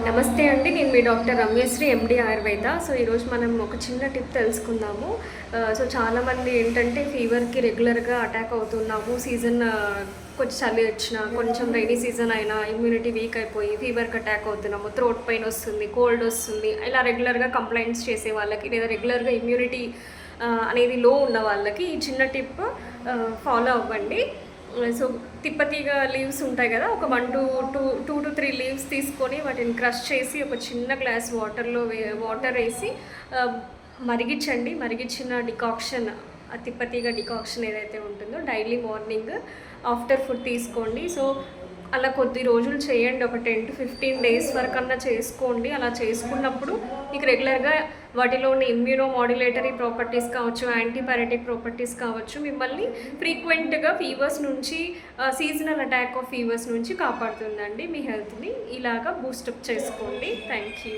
నమస్తే అండి. నేను మీ డాక్టర్ రమ్యశ్రీ ఎండి ఆయుర్వేద. సో ఈరోజు మనం ఒక చిన్న టిప్ తెలుసుకుందాము. సో చాలామంది ఏంటంటే ఫీవర్కి రెగ్యులర్గా అటాక్ అవుతున్నాము. సీజన్ కొంచెం చలి వచ్చినా, కొంచెం రైనీ సీజన్ అయినా ఇమ్యూనిటీ వీక్ అయిపోయి ఫీవర్కి అటాక్ అవుతున్నాము. థ్రోట్ పెయిన్ వస్తుంది, కోల్డ్ వస్తుంది. ఇలా రెగ్యులర్గా కంప్లైంట్స్ చేసే వాళ్ళకి లేదా రెగ్యులర్గా ఇమ్యూనిటీ అనేది లో ఉన్న వాళ్ళకి ఈ చిన్న టిప్ ఫాలో అవ్వండి. సో తిప్పతీగ లీవ్స్ ఉంటాయి కదా, ఒక 1 to 2 to 3 లీవ్స్ తీసుకొని వాటిని క్రష్ చేసి ఒక చిన్న గ్లాస్ వాటర్ వేసి మరిగించండి. మరిగించిన డికాక్షన్, ఆ తిప్పతీగ డికాక్షన్ ఏదైతే ఉంటుందో డైలీ మార్నింగ్ ఆఫ్టర్ ఫుడ్ తీసుకోండి. సో అలా కొద్ది రోజులు చేయండి, ఒక 10 to 15 డేస్ వరకన్నా చేసుకోండి. అలా చేసుకున్నప్పుడు మీకు రెగ్యులర్గా వాటిలోని ఇమ్యూనో మాడ్యులేటరీ ప్రాపర్టీస్ కావచ్చు, యాంటీపైరెటిక్ ప్రాపర్టీస్ కావచ్చు, మిమ్మల్ని ఫ్రీక్వెంట్గా ఫీవర్స్ నుంచి, సీజనల్ అటాక్ ఆఫ్ ఫీవర్స్ నుంచి కాపాడుతుందండి. మీ హెల్త్ని ఇలాగా బూస్టప్ చేసుకోండి. Thank you.